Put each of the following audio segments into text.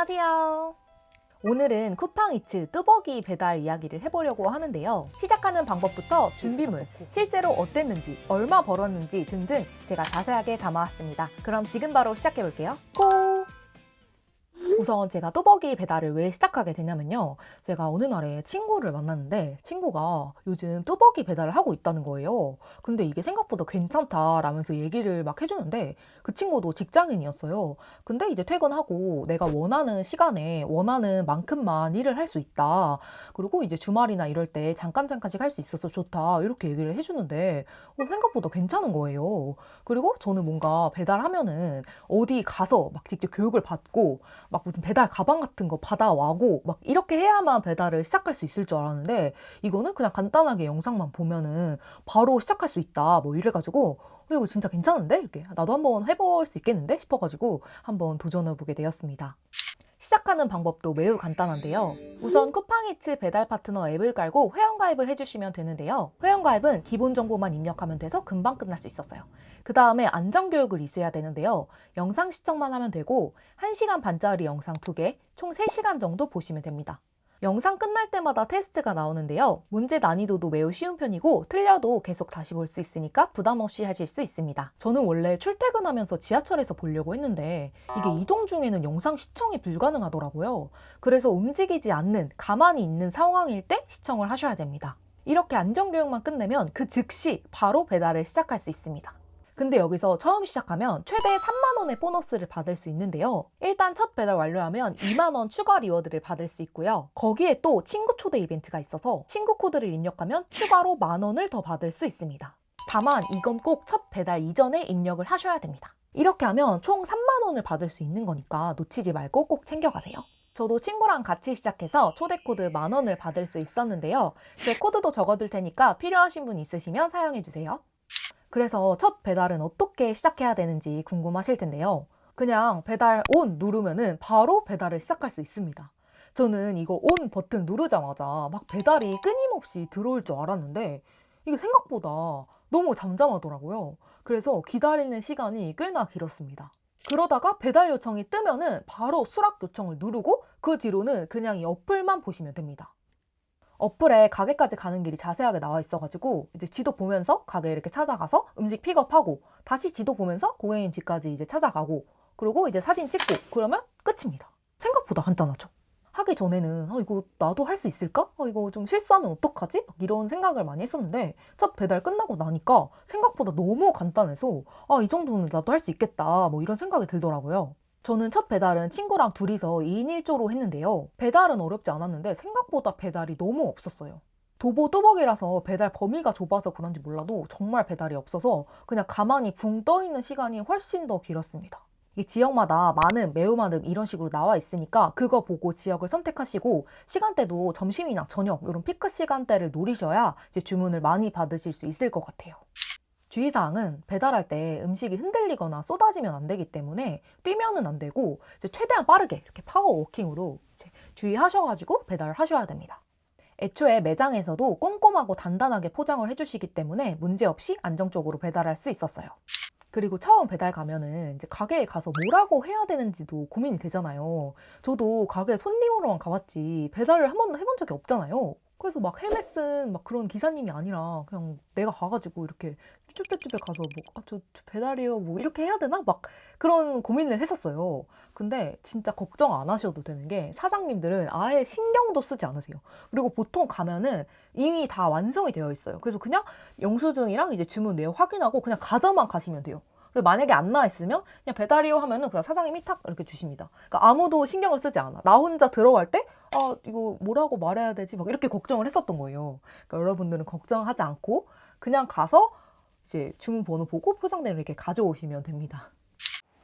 안녕하세요. 오늘은 쿠팡이츠 뚜벅이 배달 이야기를 해보려고 하는데요. 시작하는 방법부터 준비물, 실제로 어땠는지, 얼마 벌었는지 등등 제가 자세하게 담아왔습니다. 그럼 지금 바로 시작해볼게요. 고! 우선 제가 뚜벅이 배달을 왜 시작하게 되냐면요. 제가 어느 날에 친구를 만났는데 친구가 요즘 뚜벅이 배달을 하고 있다는 거예요. 근데 이게 생각보다 괜찮다라면서 얘기를 막 해주는데 그 친구도 직장인이었어요. 근데 이제 퇴근하고 내가 원하는 시간에 원하는 만큼만 일을 할 수 있다. 그리고 이제 주말이나 이럴 때 잠깐씩 할 수 있어서 좋다. 이렇게 얘기를 해주는데 생각보다 괜찮은 거예요. 그리고 저는 뭔가 배달하면은 어디 가서 막 직접 교육을 받고 막 무슨 배달 가방 같은 거 받아와고 막 이렇게 해야만 배달을 시작할 수 있을 줄 알았는데 이거는 그냥 간단하게 영상만 보면은 바로 시작할 수 있다 뭐 이래가지고 이거 진짜 괜찮은데? 이렇게 나도 한번 해볼 수 있겠는데? 싶어가지고 한번 도전해보게 되었습니다. 시작하는 방법도 매우 간단한데요. 우선 쿠팡이츠 배달 파트너 앱을 깔고 회원가입을 해주시면 되는데요. 회원가입은 기본 정보만 입력하면 돼서 금방 끝날 수 있었어요. 그 다음에 안전교육을 있어야 되는데요. 영상 시청만 하면 되고 1시간 반짜리 영상 2개, 총 3시간 정도 보시면 됩니다. 영상 끝날 때마다 테스트가 나오는데요. 문제 난이도도 매우 쉬운 편이고 틀려도 계속 다시 볼 수 있으니까 부담 없이 하실 수 있습니다. 저는 원래 출퇴근하면서 지하철에서 보려고 했는데 이게 이동 중에는 영상 시청이 불가능하더라고요. 그래서 움직이지 않는 가만히 있는 상황일 때 시청을 하셔야 됩니다. 이렇게 안전교육만 끝내면 그 즉시 바로 배달을 시작할 수 있습니다. 근데 여기서 처음 시작하면 최대 3만 원의 보너스를 받을 수 있는데요. 일단 첫 배달 완료하면 2만 원 추가 리워드를 받을 수 있고요. 거기에 또 친구 초대 이벤트가 있어서 친구 코드를 입력하면 추가로 10,000원을 더 받을 수 있습니다. 다만 이건 꼭 첫 배달 이전에 입력을 하셔야 됩니다. 이렇게 하면 총 3만 원을 받을 수 있는 거니까 놓치지 말고 꼭 챙겨가세요. 저도 친구랑 같이 시작해서 초대 코드 10,000원을 받을 수 있었는데요. 제 코드도 적어둘 테니까 필요하신 분 있으시면 사용해주세요. 그래서 첫 배달은 어떻게 시작해야 되는지 궁금하실 텐데요. 그냥 배달 온 누르면은 바로 배달을 시작할 수 있습니다. 저는 이거 온 버튼 누르자마자 막 배달이 끊임없이 들어올 줄 알았는데 이게 생각보다 너무 잠잠하더라고요. 그래서 기다리는 시간이 꽤나 길었습니다. 그러다가 배달 요청이 뜨면은 바로 수락 요청을 누르고 그 뒤로는 그냥 이 어플만 보시면 됩니다. 어플에 가게까지 가는 길이 자세하게 나와 있어가지고 이제 지도 보면서 가게 이렇게 찾아가서 음식 픽업하고 다시 지도 보면서 고객님 집까지 이제 찾아가고 그리고 이제 사진 찍고 그러면 끝입니다. 생각보다 간단하죠. 하기 전에는 이거 나도 할 수 있을까? 이거 좀 실수하면 어떡하지? 막 이런 생각을 많이 했었는데 첫 배달 끝나고 나니까 생각보다 너무 간단해서 이 정도는 나도 할 수 있겠다 뭐 이런 생각이 들더라고요. 저는 첫 배달은 친구랑 둘이서 2인 1조로 했는데요. 배달은 어렵지 않았는데 생각보다 배달이 너무 없었어요. 도보 뚜벅이라서 배달 범위가 좁아서 그런지 몰라도 정말 배달이 없어서 그냥 가만히 붕 떠있는 시간이 훨씬 더 길었습니다. 이 지역마다 많음, 매우 많음 이런 식으로 나와 있으니까 그거 보고 지역을 선택하시고 시간대도 점심이나 저녁 이런 피크 시간대를 노리셔야 이제 주문을 많이 받으실 수 있을 것 같아요. 주의사항은 배달할 때 음식이 흔들리거나 쏟아지면 안 되기 때문에 뛰면은 안 되고 이제 최대한 빠르게 이렇게 파워워킹으로 이제 주의하셔가지고 배달을 하셔야 됩니다. 애초에 매장에서도 꼼꼼하고 단단하게 포장을 해주시기 때문에 문제없이 안정적으로 배달할 수 있었어요. 그리고 처음 배달 가면은 이제 가게에 가서 뭐라고 해야 되는지도 고민이 되잖아요. 저도 가게 손님으로만 가봤지 배달을 한 번도 해본 적이 없잖아요. 그래서 막 헬멧 쓴 막 그런 기사님이 아니라 그냥 내가 가가지고 이렇게 쭈뼛쭈뼛 가서 뭐 저 배달이요 뭐 이렇게 해야 되나? 막 그런 고민을 했었어요. 근데 진짜 걱정 안 하셔도 되는 게 사장님들은 아예 신경도 쓰지 않으세요. 그리고 보통 가면은 이미 다 완성이 되어 있어요. 그래서 그냥 영수증이랑 이제 주문 내역 확인하고 그냥 가져만 가시면 돼요. 그리고 만약에 안 나와 있으면 그냥 배달이요 하면은 그냥 사장님이 탁 이렇게 주십니다. 그러니까 아무도 신경을 쓰지 않아. 나 혼자 들어갈 때 이거 뭐라고 말해야 되지? 막 이렇게 걱정을 했었던 거예요. 그러니까 여러분들은 걱정하지 않고 그냥 가서 이제 주문 번호 보고 포장대를 이렇게 가져오시면 됩니다.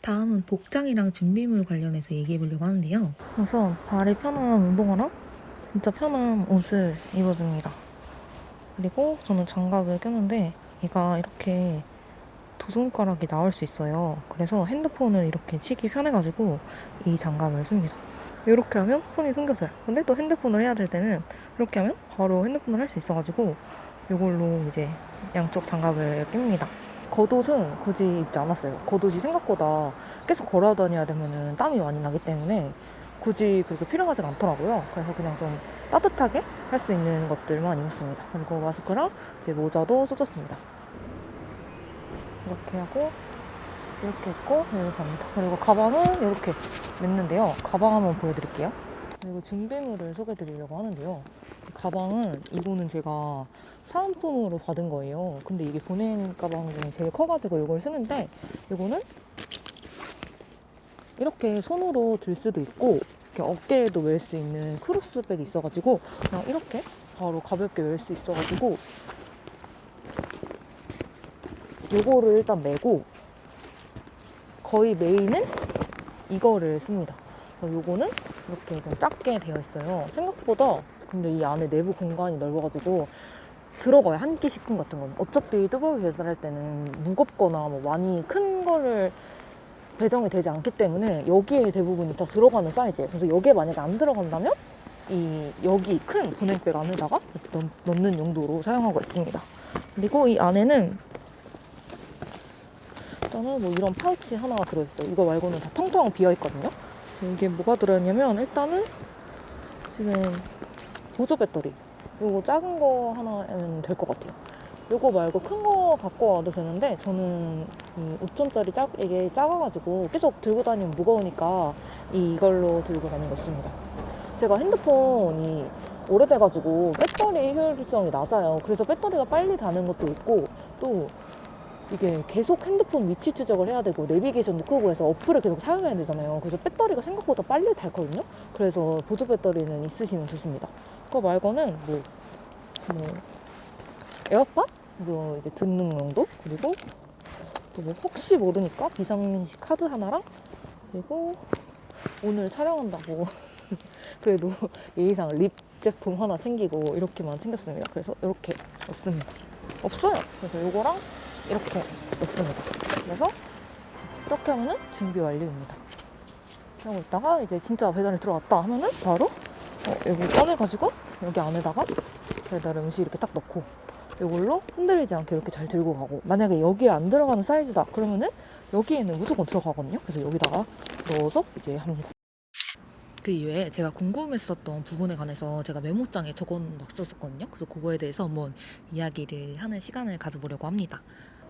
다음은 복장이랑 준비물 관련해서 얘기해 보려고 하는데요. 우선 발이 편한 운동화랑 진짜 편한 옷을 입어줍니다. 그리고 저는 장갑을 꼈는데 얘가 이렇게 두 손가락이 나올 수 있어요. 그래서 핸드폰을 이렇게 치기 편해가지고 이 장갑을 씁니다. 이렇게 하면 손이 숨겨져요. 근데 또 핸드폰을 해야 될 때는 이렇게 하면 바로 핸드폰을 할 수 있어가지고 이걸로 이제 양쪽 장갑을 낍니다. 겉옷은 굳이 입지 않았어요. 겉옷이 생각보다 계속 걸어 다녀야 되면 땀이 많이 나기 때문에 굳이 그렇게 필요하지가 않더라고요. 그래서 그냥 좀 따뜻하게 할 수 있는 것들만 입었습니다. 그리고 마스크랑 이제 모자도 써줬습니다. 이렇게 하고 이렇게 입고 여기 갑니다. 그리고 가방은 이렇게 맸는데요. 가방 한번 보여드릴게요. 그리고 준비물을 소개해드리려고 하는데요. 가방은 이거는 제가 사은품으로 받은 거예요. 근데 이게 보냉 가방 중에 제일 커가지고 이걸 쓰는데, 이거는 이렇게 손으로 들 수도 있고 이렇게 어깨에도 멜 수 있는 크로스백이 있어가지고 그냥 이렇게 바로 가볍게 멜 수 있어가지고 요거를 일단 메고, 거의 메인은 이거를 씁니다. 그래서 요거는 이렇게 좀 작게 되어 있어요. 생각보다 근데 이 안에 내부 공간이 넓어가지고 들어가요. 한 끼 식품 같은 건. 어차피 뚜벅이 배달할 때는 무겁거나 뭐 많이 큰 거를 배정이 되지 않기 때문에 여기에 대부분이 다 들어가는 사이즈예요. 그래서 여기에 만약에 안 들어간다면 여기 큰 보냉백 안에다가 넣는 용도로 사용하고 있습니다. 그리고 이 안에는 일단은 뭐 이런 파우치 하나가 들어있어요. 이거 말고는 다 텅텅 비어있거든요. 이게 뭐가 들어있냐면, 일단은 지금 보조 배터리, 요거 작은 거 하나면 될 것 같아요. 요거 말고 큰 거 갖고 와도 되는데, 저는 이 5천짜리 이게 작아가지고 계속 들고 다니면 무거우니까 이걸로 들고 다니고 있습니다. 제가 핸드폰이 오래돼가지고 배터리 효율성이 낮아요. 그래서 배터리가 빨리 닳는 것도 있고, 또 이게 계속 핸드폰 위치 추적을 해야 되고 내비게이션도 끄고 해서 어플을 계속 사용해야 되잖아요. 그래서 배터리가 생각보다 빨리 닳거든요. 그래서 보조 배터리는 있으시면 좋습니다. 그거 말고는 뭐 에어팟? 그래서 이제 듣는 용도, 그리고 또 뭐 혹시 모르니까 비상식 카드 하나랑, 그리고 오늘 촬영한다고 그래도 예의상 립 제품 하나 챙기고 이렇게만 챙겼습니다. 그래서 이렇게 넣습니다. 없어요. 그래서 요거랑 이렇게 넣습니다. 그래서 이렇게 하면은 준비 완료입니다. 이렇게 하고 있다가 이제 진짜 배달이 들어왔다 하면은 바로 여기 꺼내가지고 여기 안에다가 배달 음식 이렇게 딱 넣고, 이걸로 흔들리지 않게 이렇게 잘 들고 가고, 만약에 여기에 안 들어가는 사이즈다 그러면은 여기에는 무조건 들어가거든요. 그래서 여기다가 넣어서 이제 합니다. 그 이외에 제가 궁금했었던 부분에 관해서 제가 메모장에 적어놨었거든요. 그래서 그거에 대해서 한번 이야기를 하는 시간을 가져보려고 합니다.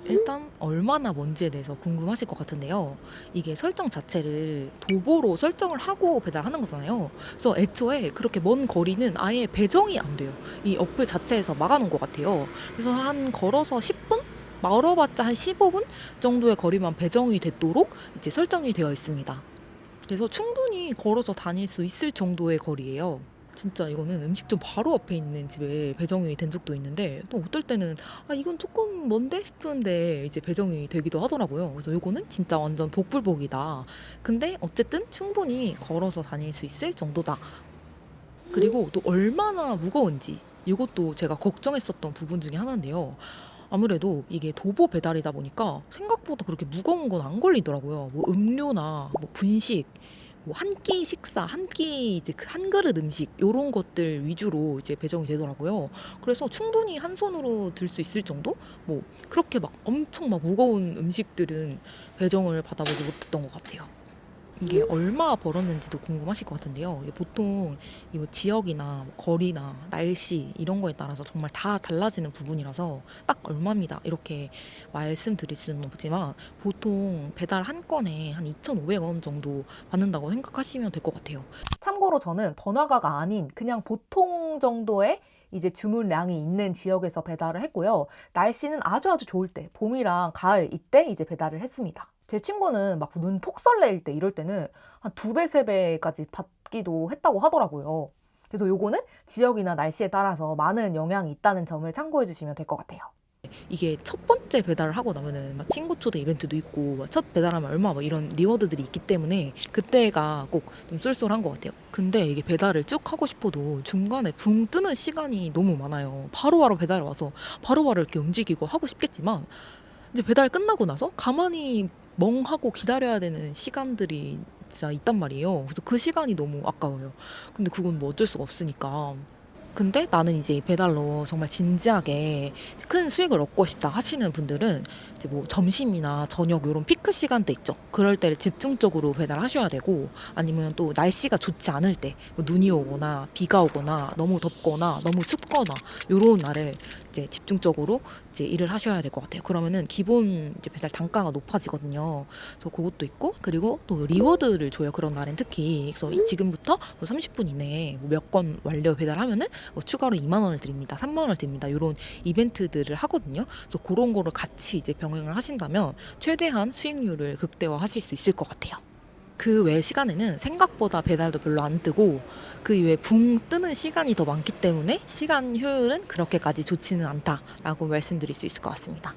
일단 얼마나 먼지에 대해서 궁금하실 것 같은데요. 이게 설정 자체를 도보로 설정을 하고 배달하는 거잖아요. 그래서 애초에 그렇게 먼 거리는 아예 배정이 안 돼요. 이 어플 자체에서 막아놓은 것 같아요. 그래서 한 걸어서 10분? 멀어봤자 한 15분 정도의 거리만 배정이 되도록 이제 설정이 되어 있습니다. 그래서 충분히 걸어서 다닐 수 있을 정도의 거리예요. 진짜 이거는 음식점 바로 앞에 있는 집에 배정이 된 적도 있는데, 또 어떨 때는 이건 조금 먼데 싶은데 이제 배정이 되기도 하더라고요. 그래서 이거는 진짜 완전 복불복이다. 근데 어쨌든 충분히 걸어서 다닐 수 있을 정도다. 그리고 또 얼마나 무거운지, 이것도 제가 걱정했었던 부분 중에 하나인데요. 아무래도 이게 도보 배달이다 보니까 생각보다 그렇게 무거운 건 안 걸리더라고요. 뭐 음료나 뭐 분식, 뭐 한 끼 식사, 한 끼 이제 한 그릇 음식 요런 것들 위주로 이제 배정이 되더라고요. 그래서 충분히 한 손으로 들 수 있을 정도? 뭐 그렇게 막 엄청 막 무거운 음식들은 배정을 받아보지 못했던 것 같아요. 이게 얼마 벌었는지도 궁금하실 것 같은데요. 이게 보통 이 지역이나 거리나 날씨 이런 거에 따라서 정말 다 달라지는 부분이라서 딱 얼마입니다 이렇게 말씀드릴 수는 없지만, 보통 배달 한 건에 한 2,500원 정도 받는다고 생각하시면 될 것 같아요. 참고로 저는 번화가가 아닌 그냥 보통 정도의 이제 주문량이 있는 지역에서 배달을 했고요. 날씨는 아주 좋을 때, 봄이랑 가을 이때 이제 배달을 했습니다. 제 친구는 막 눈 폭설낼 때 이럴 때는 한 2배, 3배까지 받기도 했다고 하더라고요. 그래서 요거는 지역이나 날씨에 따라서 많은 영향이 있다는 점을 참고해 주시면 될 것 같아요. 이게 첫 번째 배달을 하고 나면은 막 친구 초대 이벤트도 있고, 막 첫 배달하면 얼마 막 이런 리워드들이 있기 때문에 그때가 꼭 좀 쏠쏠한 것 같아요. 근데 이게 배달을 쭉 하고 싶어도 중간에 붕 뜨는 시간이 너무 많아요. 바로바로 배달 와서 바로바로 이렇게 움직이고 하고 싶겠지만, 이제 배달 끝나고 나서 가만히 멍하고 기다려야 되는 시간들이 진짜 있단 말이에요. 그래서 그 시간이 너무 아까워요. 근데 그건 뭐 어쩔 수가 없으니까. 근데 나는 이제 이 배달로 정말 진지하게 큰 수익을 얻고 싶다 하시는 분들은 이제 뭐 점심이나 저녁 이런 피크 시간대 있죠. 그럴 때를 집중적으로 배달하셔야 되고, 아니면 또 날씨가 좋지 않을 때, 뭐 눈이 오거나 비가 오거나 너무 덥거나 너무 춥거나 요런 날에 이제 집중적으로 이제 일을 하셔야 될 것 같아요. 그러면은 기본 이제 배달 단가가 높아지거든요. 그래서 그것도 있고, 그리고 또 리워드를 줘요. 그런 날엔 특히. 그래서 지금부터 뭐 30분 이내에 뭐 몇 건 완료 배달하면은 뭐 추가로 2만 원을 드립니다. 3만 원을 드립니다. 이런 이벤트들을 하거든요. 그래서 그런 거를 같이 이제 병행을 하신다면 최대한 수익률을 극대화하실 수 있을 것 같아요. 그 외 시간에는 생각보다 배달도 별로 안 뜨고, 그 이외에 붕 뜨는 시간이 더 많기 때문에 시간 효율은 그렇게까지 좋지는 않다라고 말씀드릴 수 있을 것 같습니다.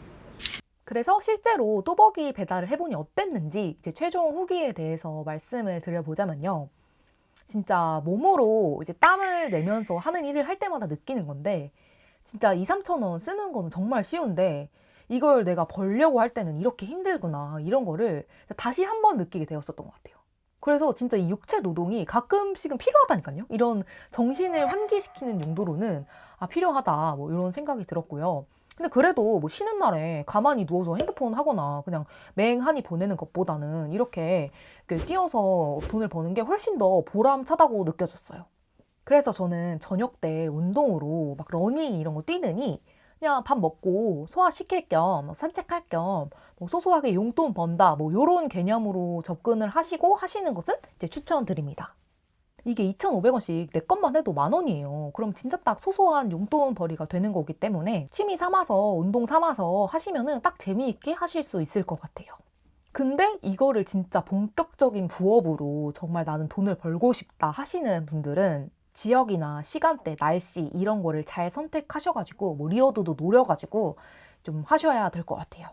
그래서 실제로 뚜벅이 배달을 해보니 어땠는지 이제 최종 후기에 대해서 말씀을 드려보자면요. 진짜 몸으로 이제 땀을 내면서 하는 일을 할 때마다 느끼는 건데, 진짜 2, 3천 원 쓰는 거는 정말 쉬운데 이걸 내가 벌려고 할 때는 이렇게 힘들구나, 이런 거를 다시 한번 느끼게 되었었던 것 같아요. 그래서 진짜 이 육체 노동이 가끔씩은 필요하다니까요. 이런 정신을 환기시키는 용도로는 필요하다, 뭐 이런 생각이 들었고요. 근데 그래도 뭐 쉬는 날에 가만히 누워서 핸드폰 하거나 그냥 맹하니 보내는 것보다는 이렇게 뛰어서 돈을 버는 게 훨씬 더 보람차다고 느껴졌어요. 그래서 저는 저녁 때 운동으로 막 러닝 이런 거 뛰느니 그냥 밥 먹고 소화시킬 겸 산책할 겸 뭐 소소하게 용돈 번다, 뭐 요런 개념으로 접근을 하시고 하시는 것은 이제 추천드립니다. 이게 2,500원씩 내 것만 해도 10,000원이에요. 그럼 진짜 딱 소소한 용돈 벌이가 되는 거기 때문에 취미 삼아서 운동 삼아서 하시면은 딱 재미있게 하실 수 있을 것 같아요. 근데 이거를 진짜 본격적인 부업으로 정말 나는 돈을 벌고 싶다 하시는 분들은 지역이나 시간대, 날씨 이런 거를 잘 선택하셔가지고 뭐 리워드도 노려가지고 좀 하셔야 될 것 같아요.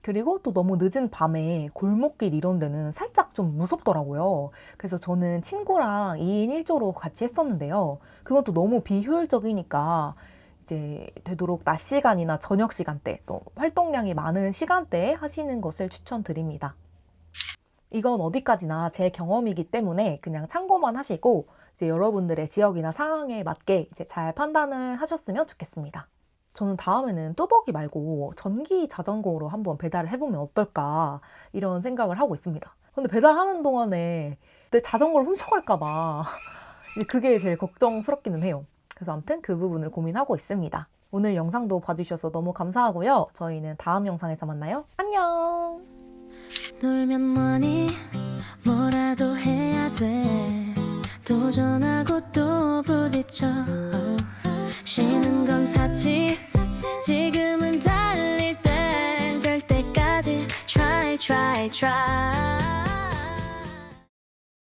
그리고 또 너무 늦은 밤에 골목길 이런 데는 살짝 좀 무섭더라고요. 그래서 저는 친구랑 2인 1조로 같이 했었는데요. 그것도 너무 비효율적이니까 이제 되도록 낮 시간이나 저녁 시간대, 또 활동량이 많은 시간대에 하시는 것을 추천드립니다. 이건 어디까지나 제 경험이기 때문에 그냥 참고만 하시고 이제 여러분들의 지역이나 상황에 맞게 이제 잘 판단을 하셨으면 좋겠습니다. 저는 다음에는 뚜벅이 말고 전기 자전거로 한번 배달을 해보면 어떨까, 이런 생각을 하고 있습니다. 근데 배달하는 동안에 내 자전거를 훔쳐갈까봐 그게 제일 걱정스럽기는 해요. 그래서 아무튼 그 부분을 고민하고 있습니다. 오늘 영상도 봐주셔서 너무 감사하고요. 저희는 다음 영상에서 만나요. 안녕. 놀면 뭐니 뭐라도 해야 돼. 도전하고 또 부딪혀. 쉬는 건 사치. 지금은 달릴 때 될 때까지 try try try.